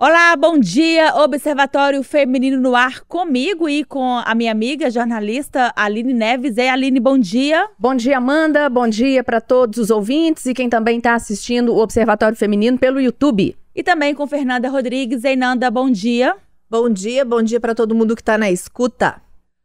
Olá, bom dia, Observatório Feminino no ar comigo e com a minha amiga jornalista Aline Neves. Ei, Aline, bom dia. Bom dia, Amanda, bom dia para todos os ouvintes e quem também está assistindo o Observatório Feminino pelo YouTube. E também com Fernanda Rodrigues. Ei, Nanda, bom dia. Bom dia para todo mundo que está na escuta.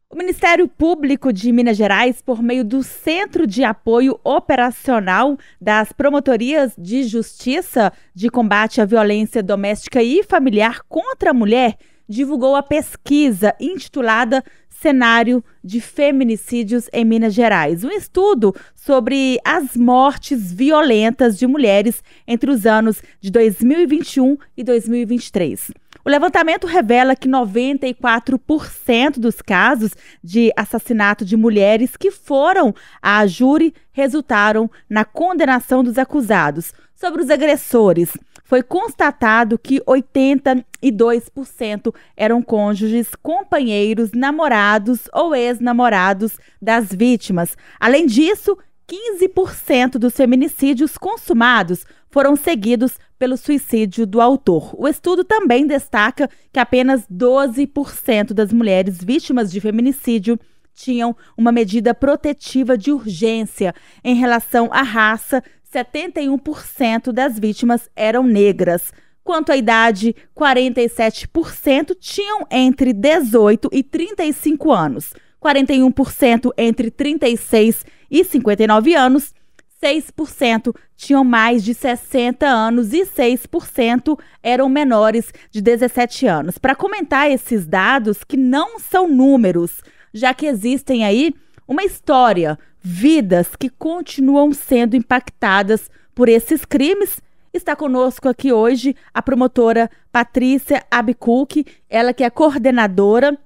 O Ministério Público de Minas Gerais, por meio do Centro de Apoio Operacional das Promotorias de Justiça de Combate à Violência Doméstica e Familiar contra a Mulher, divulgou a pesquisa intitulada Cenário de Feminicídios em Minas Gerais. Um estudo sobre as mortes violentas de mulheres entre os anos de 2021 e 2023. O levantamento revela que 94% dos casos de assassinato de mulheres que foram à júri resultaram na condenação dos acusados. Sobre os agressores, foi constatado que 82% eram cônjuges, companheiros, namorados ou ex-namorados das vítimas. Além disso, 15% dos feminicídios consumados foram seguidos pelo suicídio do autor. O estudo também destaca que apenas 12% das mulheres vítimas de feminicídio tinham uma medida protetiva de urgência. Em relação à raça, 71% das vítimas eram negras. Quanto à idade, 47% tinham entre 18 e 35 anos, 41% entre 36 e 59 anos, 6% tinham mais de 60 anos e 6% eram menores de 17 anos. Para comentar esses dados, que não são números, já que existem aí uma história, vidas que continuam sendo impactadas por esses crimes, está conosco aqui hoje a promotora Patrícia Abicuk, ela que é coordenadora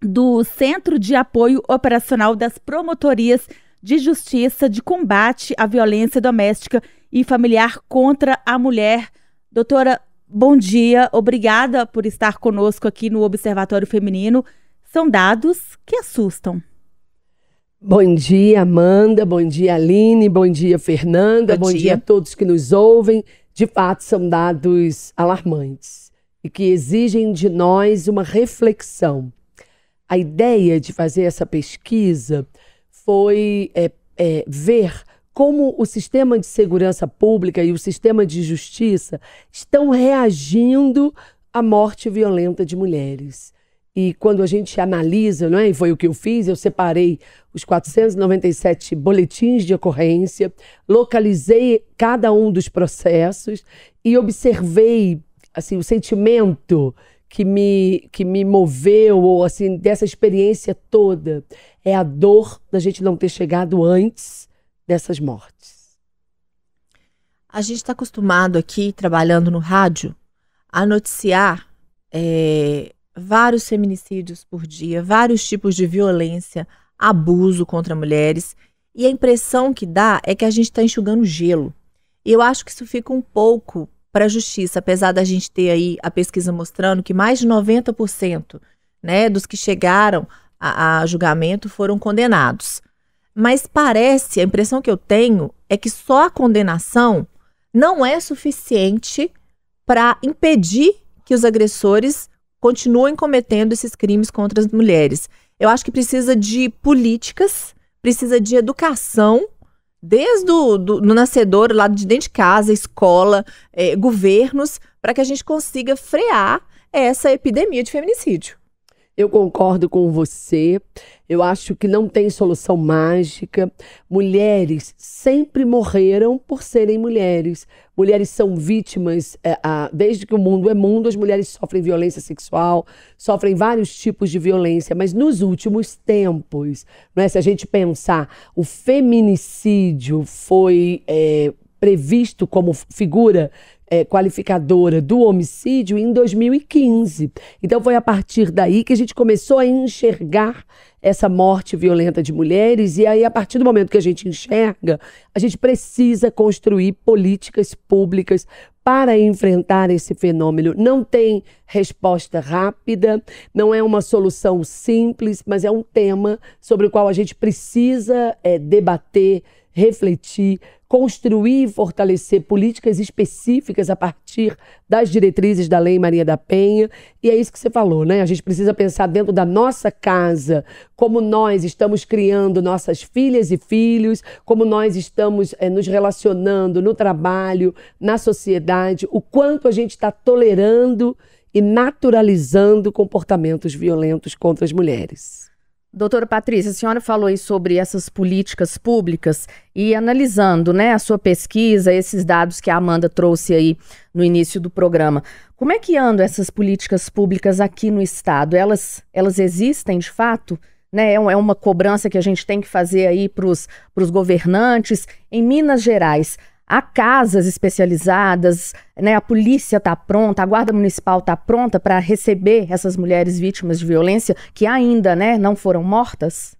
do Centro de Apoio Operacional das Promotorias de Justiça de Combate à Violência Doméstica e Familiar contra a Mulher. Doutora, bom dia, obrigada por estar conosco aqui no Observatório Feminino. São dados que assustam. Bom dia, Amanda, bom dia, Aline, bom dia, Fernanda, bom dia a todos que nos ouvem. De fato, são dados alarmantes e que exigem de nós uma reflexão. A ideia de fazer essa pesquisa foi ver como o sistema de segurança pública e o sistema de justiça estão reagindo à morte violenta de mulheres. E quando a gente analisa, não é? E foi o que eu fiz, eu separei os 497 boletins de ocorrência, localizei cada um dos processos e observei assim, o sentimento que me moveu, ou assim, dessa experiência toda, é a dor da gente não ter chegado antes dessas mortes. A gente está acostumado aqui, trabalhando no rádio, a noticiar vários feminicídios por dia, vários tipos de violência, abuso contra mulheres, e a impressão que dá é que a gente está enxugando gelo. E eu acho que isso fica um pouco para a justiça, apesar da gente ter aí a pesquisa mostrando que mais de 90%, né, dos que chegaram a julgamento foram condenados. Mas parece, a impressão que eu tenho é que só a condenação não é suficiente para impedir que os agressores continuem cometendo esses crimes contra as mulheres. Eu acho que precisa de políticas, precisa de educação, desde do nascedor, lá de dentro de casa, escola, governos, para que a gente consiga frear essa epidemia de feminicídio. Eu concordo com você, eu acho que não tem solução mágica. Mulheres sempre morreram por serem mulheres. Mulheres são vítimas, desde que o mundo é mundo, as mulheres sofrem violência sexual, sofrem vários tipos de violência, mas nos últimos tempos, não é? Se a gente pensar, o feminicídio foi previsto como figura qualificadora do homicídio em 2015. Então foi a partir daí que a gente começou a enxergar essa morte violenta de mulheres, e aí a partir do momento que a gente enxerga, a gente precisa construir políticas públicas para enfrentar esse fenômeno. Não tem resposta rápida, não é uma solução simples, mas é um tema sobre o qual a gente precisa debater refletir, construir e fortalecer políticas específicas a partir das diretrizes da Lei Maria da Penha. E é isso que você falou, né? A gente precisa pensar dentro da nossa casa, como nós estamos criando nossas filhas e filhos, como nós estamos nos relacionando no trabalho, na sociedade, o quanto a gente está tolerando e naturalizando comportamentos violentos contra as mulheres. Doutora Patrícia, a senhora falou aí sobre essas políticas públicas e analisando, né, a sua pesquisa, esses dados que a Amanda trouxe aí no início do programa. Como é que andam essas políticas públicas aqui no Estado? Elas existem de fato? Né? É uma cobrança que a gente tem que fazer aí para os governantes. Em Minas Gerais, há casas especializadas, né? A polícia está pronta, a Guarda Municipal está pronta para receber essas mulheres vítimas de violência que ainda, né, não foram mortas?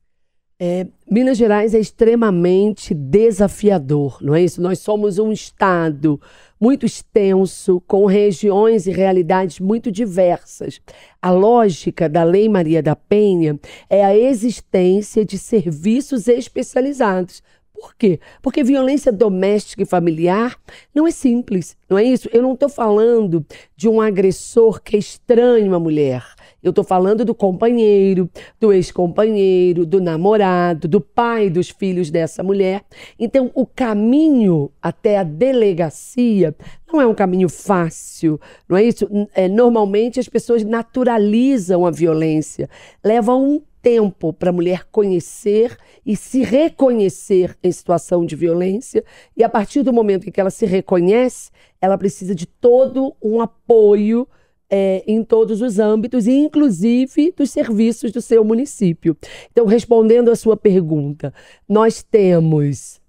Minas Gerais é extremamente desafiador, não é isso? Nós somos um estado muito extenso, com regiões e realidades muito diversas. A lógica da Lei Maria da Penha é a existência de serviços especializados. Por quê? Porque violência doméstica e familiar não é simples, não é isso? Eu não estou falando de um agressor que é estranho à mulher. Eu estou falando do companheiro, do ex-companheiro, do namorado, do pai dos filhos dessa mulher. Então, o caminho até a delegacia não é um caminho fácil, não é isso? Normalmente, as pessoas naturalizam a violência, levam um tempo para a mulher conhecer e se reconhecer em situação de violência, e a partir do momento em que ela se reconhece, ela precisa de todo um apoio em todos os âmbitos, e inclusive dos serviços do seu município. Então, respondendo à sua pergunta, nós temos,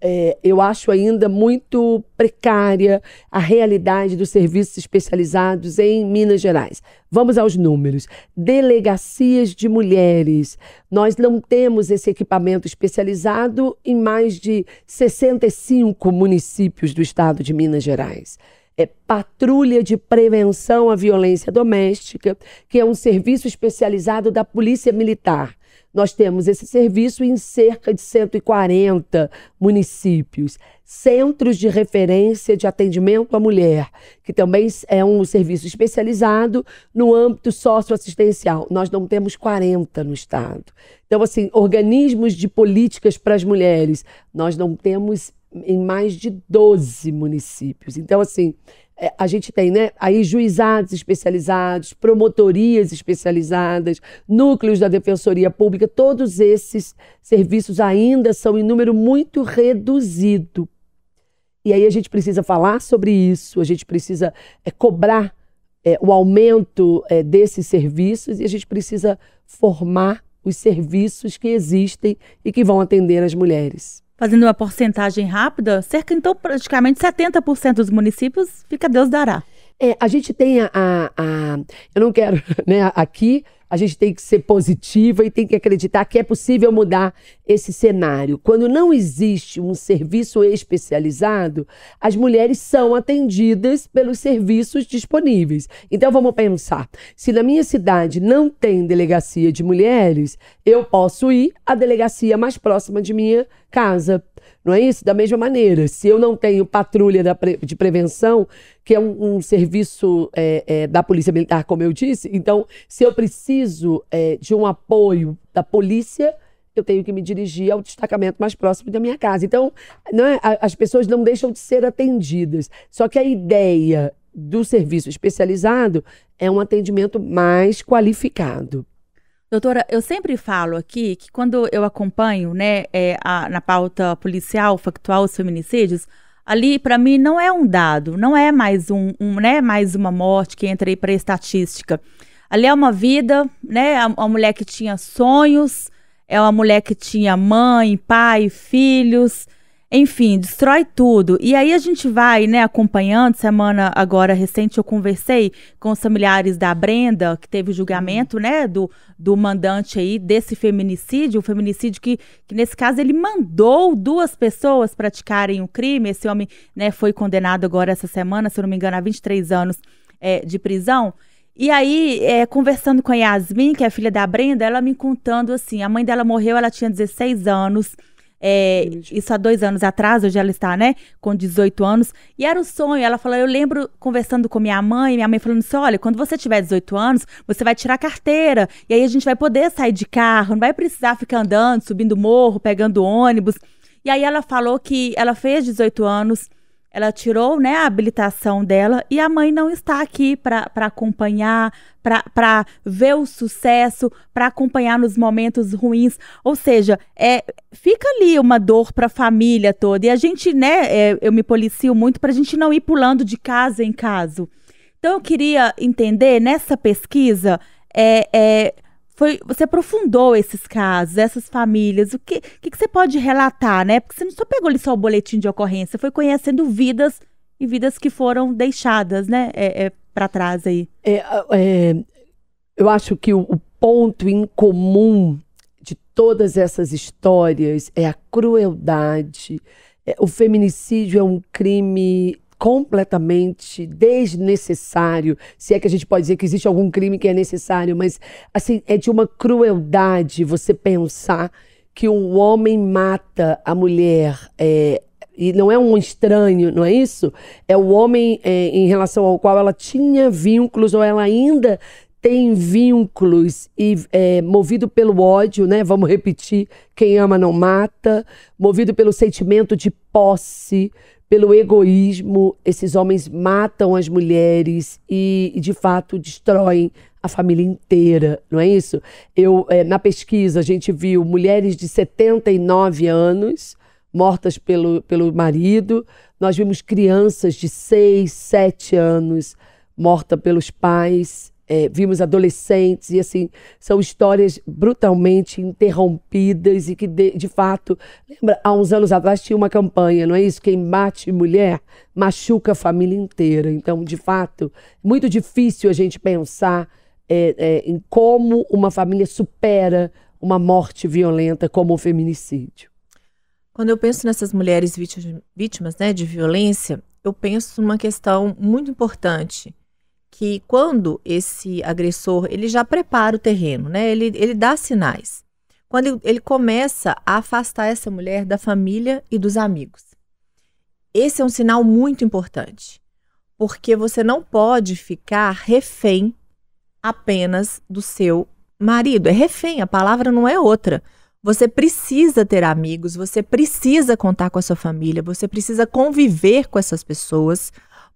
eu acho ainda muito precária a realidade dos serviços especializados em Minas Gerais. Vamos aos números. Delegacias de mulheres. Nós não temos esse equipamento especializado em mais de 65 municípios do estado de Minas Gerais. Patrulha de Prevenção à Violência Doméstica, que é um serviço especializado da Polícia Militar. Nós temos esse serviço em cerca de 140 municípios. Centros de Referência de Atendimento à Mulher, que também é um serviço especializado no âmbito socioassistencial. Nós não temos 40 no estado. Então, assim, organismos de políticas para as mulheres, nós não temos em mais de 12 municípios. Então, assim, a gente tem, né, aí juizados especializados, promotorias especializadas, núcleos da Defensoria Pública, todos esses serviços ainda são em número muito reduzido. E aí a gente precisa falar sobre isso, a gente precisa cobrar o aumento desses serviços, e a gente precisa formar os serviços que existem e que vão atender as mulheres. Fazendo uma porcentagem rápida, cerca, então, praticamente 70% dos municípios fica Deus dará. A gente tem eu não quero, né, aqui a gente tem que ser positiva e tem que acreditar que é possível mudar esse cenário. Quando não existe um serviço especializado, as mulheres são atendidas pelos serviços disponíveis. Então vamos pensar, se na minha cidade não tem delegacia de mulheres, eu posso ir à delegacia mais próxima de minha casa. Não é isso? Da mesma maneira, se eu não tenho patrulha de prevenção, que é um serviço da Polícia Militar, como eu disse, então, se eu preciso de um apoio da polícia, eu tenho que me dirigir ao destacamento mais próximo da minha casa. Então, não é, as pessoas não deixam de ser atendidas. Só que a ideia do serviço especializado é um atendimento mais qualificado. Doutora, eu sempre falo aqui que quando eu acompanho, né, na pauta policial, factual, os feminicídios, ali para mim não é um dado, não é mais mais uma morte que entra aí para a estatística. Ali é uma vida, né, uma mulher que tinha sonhos, é uma mulher que tinha mãe, pai, filhos, enfim, destrói tudo. E aí a gente vai, né, acompanhando. Semana agora recente eu conversei com os familiares da Brenda, que teve o julgamento, né, do mandante aí desse feminicídio, o feminicídio que nesse caso ele mandou 2 pessoas praticarem o crime. Esse homem, né, foi condenado agora essa semana, se eu não me engano, a 23 anos de prisão. E aí, conversando com a Yasmin, que é a filha da Brenda, ela me contando assim, a mãe dela morreu, ela tinha 16 anos, isso há 2 anos atrás, hoje ela está, né, com 18 anos, e era o sonho. Ela falou, eu lembro conversando com minha mãe falando assim, olha, quando você tiver 18 anos, você vai tirar carteira, e aí a gente vai poder sair de carro, não vai precisar ficar andando, subindo morro, pegando ônibus. E aí ela falou que ela fez 18 anos, ela tirou, né, a habilitação dela, e a mãe não está aqui para acompanhar, para ver o sucesso, para acompanhar nos momentos ruins. Ou seja, fica ali uma dor para a família toda. E a gente, né, eu me policio muito para a gente não ir pulando de casa em casa. Então eu queria entender, nessa pesquisa, você aprofundou esses casos, essas famílias. O que você pode relatar, né? Porque você não só pegou ali só o boletim de ocorrência, foi conhecendo vidas e vidas que foram deixadas, né? Para trás aí. Eu acho que o ponto em comum de todas essas histórias é a crueldade. O feminicídio é um crime completamente desnecessário, se é que a gente pode dizer que existe algum crime que é necessário, mas assim, é de uma crueldade você pensar que um homem mata a mulher, e não é um estranho, não é isso? É o homem em relação ao qual ela tinha vínculos, ou ela ainda tem vínculos, e movido pelo ódio, né? Vamos repetir, quem ama não mata, movido pelo sentimento de posse, pelo egoísmo, esses homens matam as mulheres e de fato, destroem a família inteira, não é isso? Na pesquisa, a gente viu mulheres de 79 anos mortas pelo marido, nós vimos crianças de 6, 7 anos mortas pelos pais, vimos adolescentes, e assim, são histórias brutalmente interrompidas e que, de fato, lembra, há uns anos atrás tinha uma campanha, não é isso? Quem bate mulher, machuca a família inteira. Então, de fato, é muito difícil a gente pensar em como uma família supera uma morte violenta como o feminicídio. Quando eu penso nessas mulheres vítimas, né, de violência, eu penso numa questão muito importante, que quando esse agressor, ele já prepara o terreno, né? Ele dá sinais. Quando ele começa a afastar essa mulher da família e dos amigos. Esse é um sinal muito importante, porque você não pode ficar refém apenas do seu marido. É refém, a palavra não é outra. Você precisa ter amigos, você precisa contar com a sua família, você precisa conviver com essas pessoas.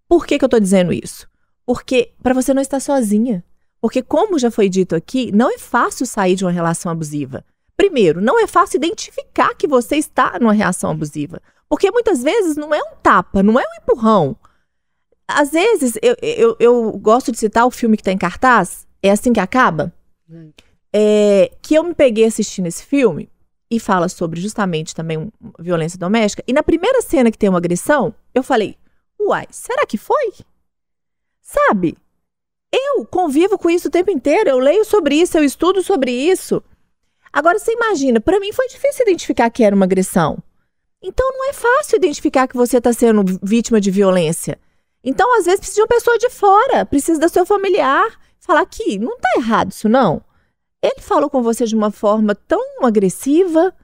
Por que eu estou dizendo isso? Porque para você não estar sozinha. Porque, como já foi dito aqui, não é fácil sair de uma relação abusiva. Primeiro, não é fácil identificar que você está numa relação abusiva. Porque muitas vezes não é um tapa, não é um empurrão. Às vezes, eu gosto de citar o filme que está em cartaz, É Assim que Acaba, que eu me peguei assistindo esse filme e fala sobre justamente também violência doméstica. E na primeira cena que tem uma agressão, eu falei, uai, será que foi? Sabe, eu convivo com isso o tempo inteiro, eu leio sobre isso, eu estudo sobre isso. Agora, você imagina, para mim foi difícil identificar que era uma agressão. Então, não é fácil identificar que você está sendo vítima de violência. Então, às vezes, precisa de uma pessoa de fora, precisa do seu familiar, falar que não está errado isso, não. Ele falou com você de uma forma tão agressiva.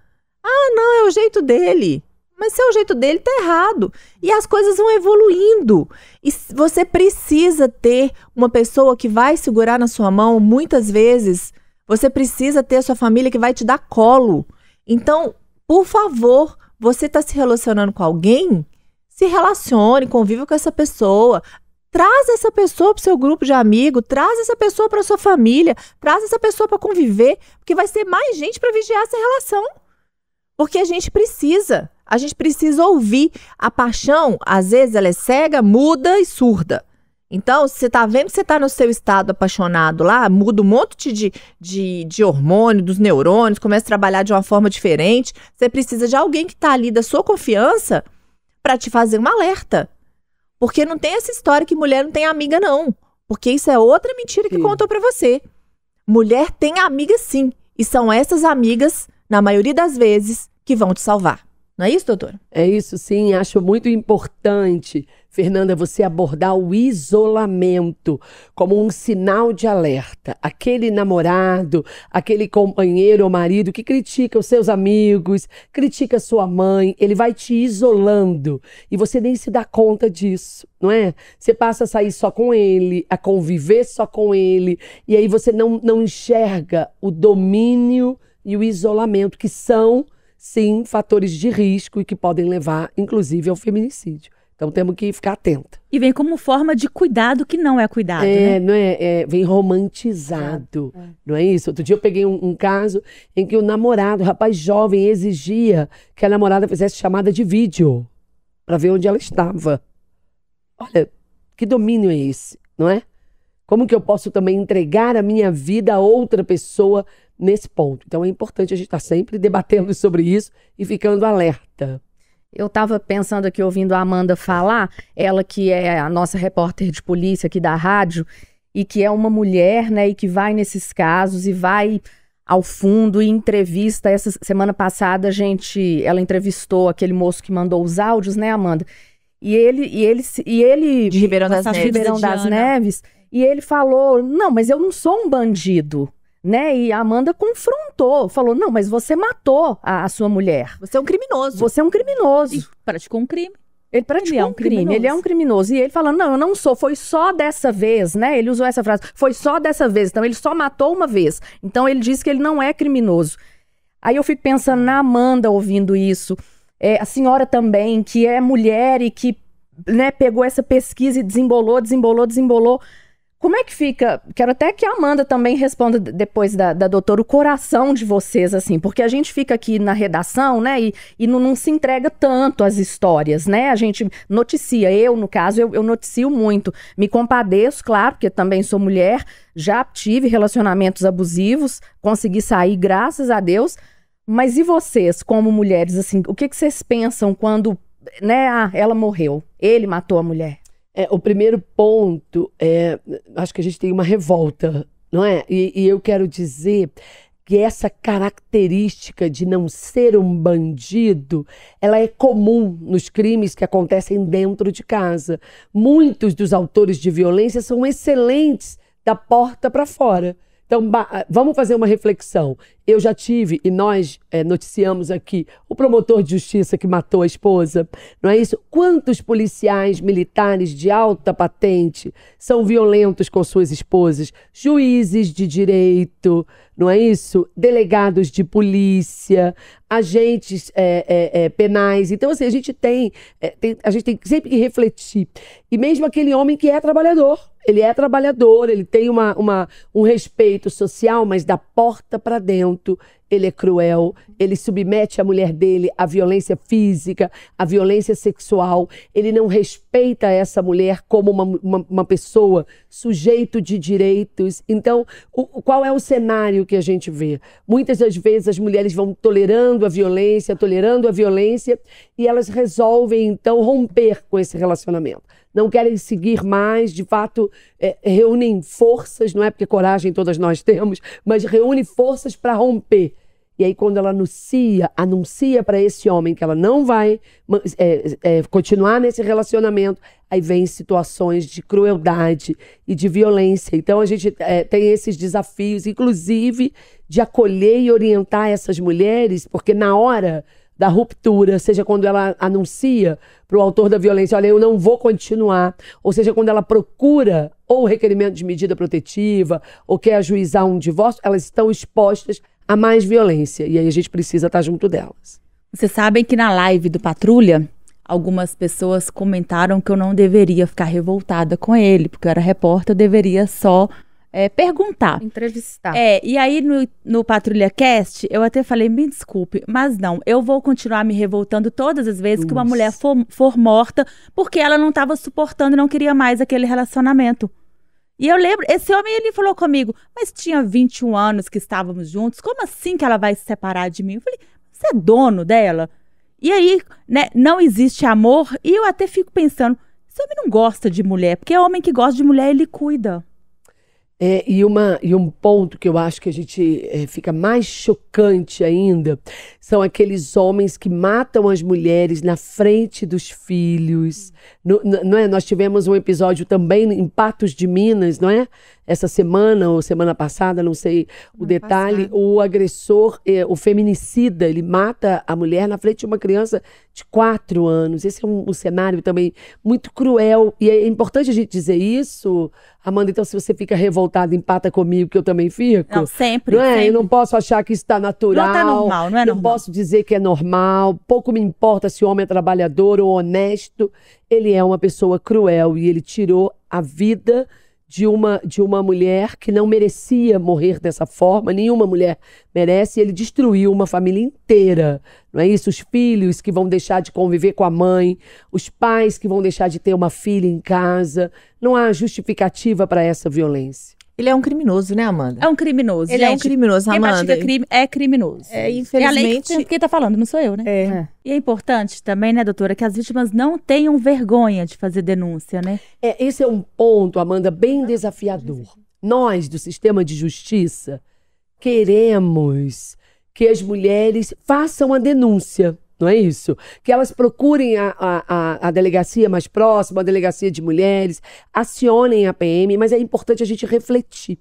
Ah, não, é o jeito dele. Mas se é o jeito dele, tá errado. E as coisas vão evoluindo. E você precisa ter uma pessoa que vai segurar na sua mão. Muitas vezes, você precisa ter a sua família que vai te dar colo. Então, por favor, você está se relacionando com alguém? Se relacione, conviva com essa pessoa. Traz essa pessoa para o seu grupo de amigos. Traz essa pessoa para a sua família. Traz essa pessoa para conviver. Porque vai ser mais gente para vigiar essa relação. Porque a gente precisa ouvir. A paixão, às vezes, ela é cega, muda e surda. Então, se você está vendo que você está no seu estado apaixonado lá, muda um monte de hormônio, dos neurônios, começa a trabalhar de uma forma diferente. Você precisa de alguém que está ali da sua confiança para te fazer um alerta. Porque não tem essa história que mulher não tem amiga, não. Porque isso é outra mentira que contou para você. Mulher tem amiga, sim. E são essas amigas, na maioria das vezes, que vão te salvar. Não é isso, doutora? É isso, sim. Acho muito importante Fernanda, você abordar o isolamento como um sinal de alerta. Aquele namorado, aquele companheiro ou marido que critica os seus amigos, critica sua mãe, ele vai te isolando e você nem se dá conta disso, não é? Você passa a sair só com ele, a conviver só com ele, e aí você não enxerga o domínio e o isolamento, que são, sim, fatores de risco e que podem levar, inclusive, ao feminicídio. Então temos que ficar atenta. E vem como forma de cuidado que não é cuidado, né? Não é, vem romantizado, não é isso? Outro dia eu peguei um caso em que o namorado, o rapaz jovem, exigia que a namorada fizesse chamada de vídeo para ver onde ela estava. Olha, que domínio é esse, não é? Como que eu posso também entregar a minha vida a outra pessoa nesse ponto? Então é importante a gente estar sempre debatendo sobre isso e ficando alerta. Eu estava pensando aqui, ouvindo a Amanda falar, ela que é a nossa repórter de polícia aqui da rádio, e que é uma mulher, né, e que vai nesses casos e vai ao fundo e entrevista. Essa semana passada, ela entrevistou aquele moço que mandou os áudios, né, Amanda? E ele de Ribeirão das Neves. Ribeirão das Neves, e ele falou, não, mas eu não sou um bandido. Né? E a Amanda confrontou, falou, não, mas você matou a sua mulher. Você é um criminoso. Você é um criminoso. E praticou um crime. Ele praticou um crime, ele é um criminoso. E ele falando, não, eu não sou, foi só dessa vez, né? Ele usou essa frase, foi só dessa vez, então ele só matou uma vez. Então ele disse que ele não é criminoso. Aí eu fico pensando na Amanda ouvindo isso. A senhora também, que é mulher e que, né, pegou essa pesquisa e desembolou. Como é que fica? Quero até que a Amanda também responda depois da doutora, o coração de vocês, assim, porque a gente fica aqui na redação, né, e não se entrega tanto às histórias, né, a gente noticia, no caso, eu noticio muito, me compadeço, claro, porque também sou mulher, já tive relacionamentos abusivos, consegui sair, graças a Deus, mas e vocês, como mulheres, assim, o que vocês pensam quando, né, ela morreu, ele matou a mulher? O primeiro ponto acho que a gente tem uma revolta, não é? E eu quero dizer que essa característica de não ser um bandido, ela é comum nos crimes que acontecem dentro de casa. Muitos dos autores de violência são excelentes da porta para fora. Então, vamos fazer uma reflexão. Eu já tive, e nós noticiamos aqui, o promotor de justiça que matou a esposa, não é isso? Quantos policiais militares de alta patente são violentos com suas esposas? Juízes de direito, não é isso? Delegados de polícia, agentes penais. Então, assim, a gente tem sempre que refletir. E mesmo aquele homem que é trabalhador, ele tem um respeito social, mas da porta para dentro ele é cruel, ele submete a mulher dele à violência física, à violência sexual, ele não respeita essa mulher como uma pessoa sujeito de direitos. Então, qual é o cenário que a gente vê? Muitas das vezes as mulheres vão tolerando a violência, e elas resolvem, então, romper com esse relacionamento. Não querem seguir mais, de fato, reúnem forças, não é porque coragem todas nós temos, mas reúne forças para romper. E aí, quando ela anuncia para esse homem que ela não vai continuar nesse relacionamento, aí vem situações de crueldade e de violência. Então, a gente tem esses desafios, inclusive, de acolher e orientar essas mulheres, porque na hora da ruptura, seja quando ela anuncia para o autor da violência, olha, eu não vou continuar, ou seja, quando ela procura ou requerimento de medida protetiva, ou quer ajuizar um divórcio, elas estão expostas a mais violência, e aí a gente precisa estar junto delas. Vocês sabem que na live do Patrulha, algumas pessoas comentaram que eu não deveria ficar revoltada com ele, porque eu era repórter, eu deveria só perguntar. Entrevistar. E aí no Patrulha Cast, eu até falei, me desculpe, mas não, eu vou continuar me revoltando todas as vezes que uma mulher for morta, porque ela não estava suportando e não queria mais aquele relacionamento. E eu lembro, esse homem, ele falou comigo, mas tinha 21 anos que estávamos juntos, como assim que ela vai se separar de mim? Eu falei, você é dono dela? E aí, né, não existe amor, e eu até fico pensando, esse homem não gosta de mulher, porque é homem que gosta de mulher, ele cuida. E um ponto que eu acho que a gente fica mais chocante ainda são aqueles homens que matam as mulheres na frente dos filhos. Não é? Nós tivemos um episódio também em Patos de Minas, não é? Essa semana ou semana passada, não sei o detalhe, o agressor, o feminicida, ele mata a mulher na frente de uma criança de 4 anos. Esse é um cenário também muito cruel. E é importante a gente dizer isso, Amanda. Então, se você fica revoltada, empata comigo, que eu também fico. Não, sempre. Não é? Sempre. Eu não posso achar que isso está natural. Não tá normal, não é normal. Não posso dizer que é normal. Pouco me importa se o homem é trabalhador ou honesto. Ele é uma pessoa cruel e ele tirou a vida de uma mulher que não merecia morrer dessa forma. Nenhuma mulher merece. Ele destruiu uma família inteira, não é isso? Os filhos que vão deixar de conviver com a mãe, os pais que vão deixar de ter uma filha em casa. Não há justificativa para essa violência. Ele é um criminoso, né, Amanda? É um criminoso, Ele é um criminoso, Quem Amanda. pratica crime é criminoso. Infelizmente... É a lei quem tá falando, não sou eu, né? E é importante também, né, doutora, que as vítimas não tenham vergonha de fazer denúncia, né? Esse é um ponto, Amanda, bem desafiador. Nós, do sistema de justiça, queremos que as mulheres façam a denúncia. Não é isso? Que elas procurem a delegacia mais próxima, a delegacia de mulheres, acionem a PM, mas é importante a gente refletir.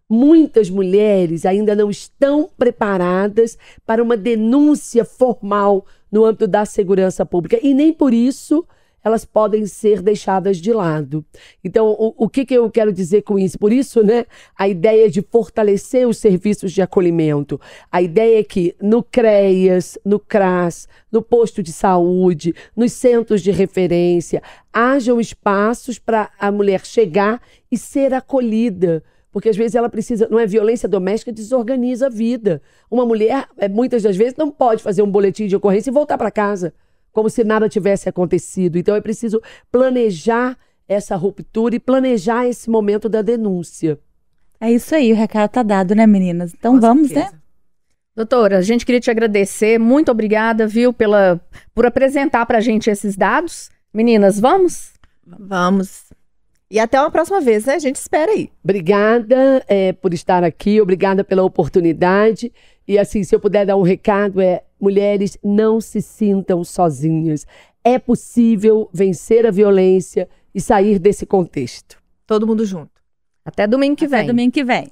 Muitas mulheres ainda não estão preparadas para uma denúncia formal no âmbito da segurança pública e nem por isso elas podem ser deixadas de lado. Então, o que eu quero dizer com isso? Por isso, né, a ideia de fortalecer os serviços de acolhimento. A ideia é que no CREAS, no CRAS, no posto de saúde, nos centros de referência, hajam espaços para a mulher chegar e ser acolhida. Porque às vezes ela precisa, não é, violência doméstica desorganiza a vida. Uma mulher, muitas das vezes, não pode fazer um boletim de ocorrência e voltar para casa, como se nada tivesse acontecido. Então é preciso planejar essa ruptura e planejar esse momento da denúncia. É isso aí, o recado tá dado, né, meninas? Então vamos, né? Doutora, a gente queria te agradecer, muito obrigada, viu, por apresentar pra gente esses dados. Meninas, vamos? Vamos. E até uma próxima vez, né? A gente espera aí. Obrigada por estar aqui, obrigada pela oportunidade. E assim, se eu puder dar um recado, mulheres, não se sintam sozinhas. É possível vencer a violência e sair desse contexto. Todo mundo junto. Até domingo que vem. Até domingo que vem.